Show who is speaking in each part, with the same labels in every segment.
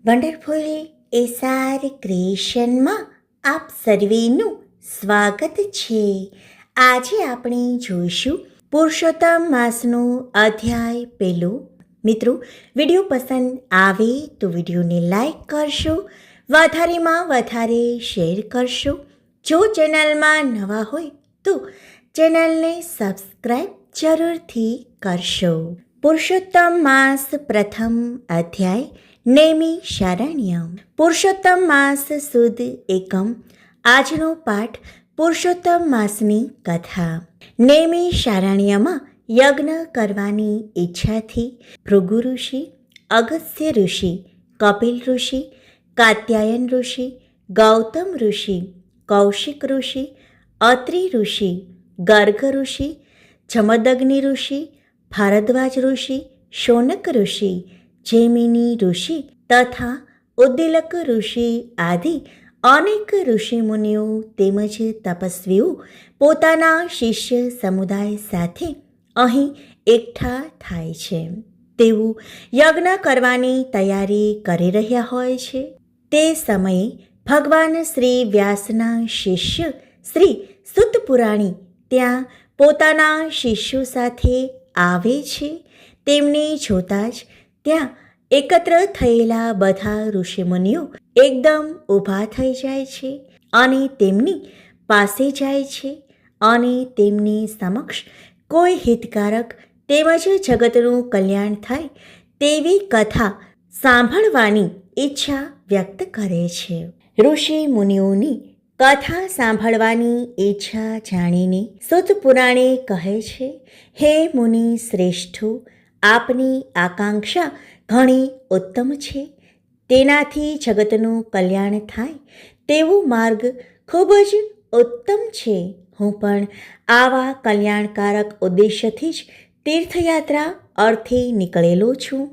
Speaker 1: Wonderful SR ક્રિએશનમાં આપ સર્વેનું સ્વાગત છે. આજે આપણે જોઈશું પુરુષોત્તમ માસનો અધ્યાય પહેલો. મિત્રો, વિડીયો પસંદ આવે તો વિડીયોને લાઈક કરશો, વધારેમાં વધારે શેર કરશો. જો ચેનલમાં નવા હોય તો ચેનલને સબસ્ક્રાઈબ જરૂરથી કરશો. પુરુષોત્તમ માસ પ્રથમ અધ્યાય નેમિ શારણ્ય. પુરુષોત્તમ માસ સુદ એકમ. આજનો પાઠ પુરુષોત્તમ માસની કથા. નેમિ શારણ્યમાં યજ્ઞ કરવાની ઈચ્છાથી ભૃગુ ઋષિ, અગસ્ત્ય ઋષિ, કપિલ ઋષિ, કાત્યાયન ઋષિ, ગૌતમ ઋષિ, કૌશિક ઋષિ, અત્રિ ઋષિ, ગર્ગ ઋષિ, જમદગ્નિ ઋષિ, ભારદ્વાજ ઋષિ, શૌનક ઋષિ, જૈમિની ઋષિ તથા ઉદ્દીલક ઋષિ આદિ અનેક ઋષિમુનિઓ તેમજ તપસ્વીઓ પોતાના શિષ્ય સમુદાય સાથે અહીં એકઠા થાય છે. તેઓ યજ્ઞ કરવાની તૈયારી કરી રહ્યા હોય છે. તે સમયે ભગવાન શ્રી વ્યાસના શિષ્ય શ્રી સૂત પુરાણી ત્યાં પોતાના શિષ્યો સાથે આવે છે. તેમને જોતાં જ ત્યાં એકત્ર થયેલા બધા ઋષિમુનિઓ એકદમ ઊભા થઈ જાય છે અને તેમની પાસે જાય છે અને તેમની સમક્ષ કોઈ હિતકારક તેમજ જગતનું કલ્યાણ થાય તેવી કથા સાંભળવાની ઈચ્છા વ્યક્ત કરે છે. ઋષિ મુનિઓની કથા સાંભળવાની ઈચ્છા જાણીને સૂત પુરાણે કહે છે, હે મુનિ શ્રેષ્ઠો, આપની આકાંક્ષા ઘણી ઉત્તમ છે. તેનાથી જગતનું કલ્યાણ થાય તેવો માર્ગ ખૂબ જ ઉત્તમ છે. હું પણ આવા કલ્યાણકારક ઉદ્દેશ્યથી જ તીર્થયાત્રા અર્થે નીકળેલો છું.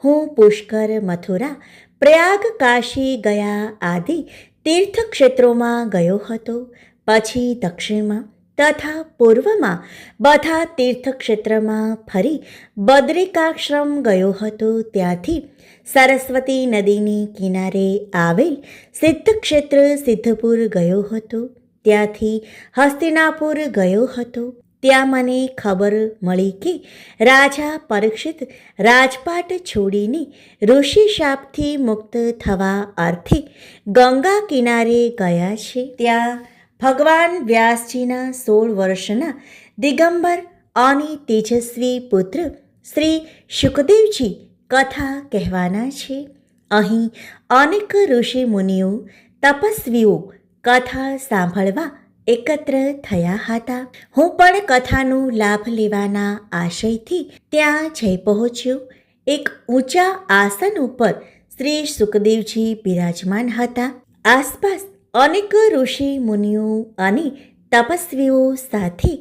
Speaker 1: હું પુષ્કર, મથુરા, પ્રયાગ, કાશી ગયા આદિ તીર્થક્ષેત્રોમાં ગયો હતો. પછી દક્ષિણમાં તથા પૂર્વમાં બધા તીર્થક્ષેત્રમાં ફરી બદ્રિકાશ્રમ ગયો હતો. ત્યાંથી સરસ્વતી નદીની કિનારે આવેલ સિદ્ધક્ષેત્ર સિદ્ધપુર ગયો હતો. ત્યાંથી હસ્તિનાપુર ગયો હતો. ત્યાં મને ખબર મળી કે રાજા પરીક્ષિત રાજપાટ છોડીને ઋષિ શાપથી મુક્ત થવા અર્થે ગંગા કિનારે ગયા છે. ત્યાં ભગવાન વ્યાસજીના 16 વર્ષના દિગંબર અને તેજસ્વી પુત્ર શ્રી શુકદેવજી કથા કહેવાના છે. અહીં અનેક ઋષિ મુનિઓ, તપસ્વીઓ કથા સાંભળવા એકત્ર થયા હતા. હું પણ કથાનો લાભ લેવાના આશયથી ત્યાં જઈ પહોંચ્યો. એક ઊંચા આસન ઉપર શ્રી સુખદેવજી બિરાજમાન હતા. આસપાસ અનેક ઋષિ મુનિઓ અને તપસ્વીઓ સાથે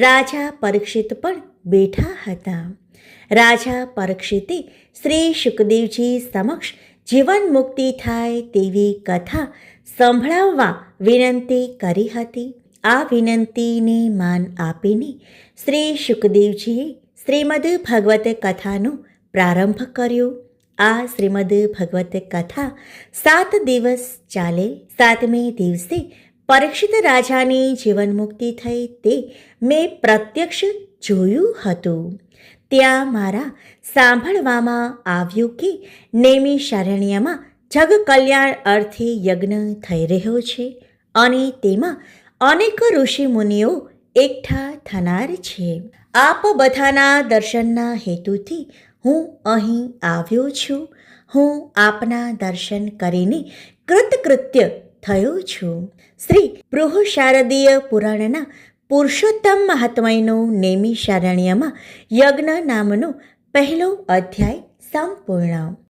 Speaker 1: રાજા પરીક્ષિત પણ બેઠા હતા. રાજા પરીક્ષિતે શ્રી શુકદેવજી સમક્ષ જીવન મુક્તિ થાય તેવી કથા સંભળાવવા વિનંતી કરી હતી. આ વિનંતીને માન આપીને શ્રી શુકદેવજીએ શ્રીમદ ભગવત કથાનો પ્રારંભ કર્યો. આ શ્રીમદ ભગવત કથા 7 દિવસ ચાલે. 7મે દિવસે પરીક્ષિત રાજાની જીવન મુક્તિ થઈ તે મેં પ્રત્યક્ષ જોયું હતું. ત્યાં મારા સાંભળવામાં આવ્યું કે નેમિ શારણ્યમાં જગ કલ્યાણ અર્થે યજ્ઞ થઈ રહ્યો છે અને તેમાં અનેક ઋષિ મુનિઓ એકઠા થનાર છે. આપ બધાના દર્શનના હેતુથી હું અહીં આવ્યો છું. હું આપના દર્શન કરીને કૃતકૃત્ય થયો છું. શ્રી બૃહશારદીય પુરાણના પુરુષોત્તમ મહાત્મયનો નેમિ શારણ્યમાં યજ્ઞ નામનો પહેલો અધ્યાય સંપૂર્ણ.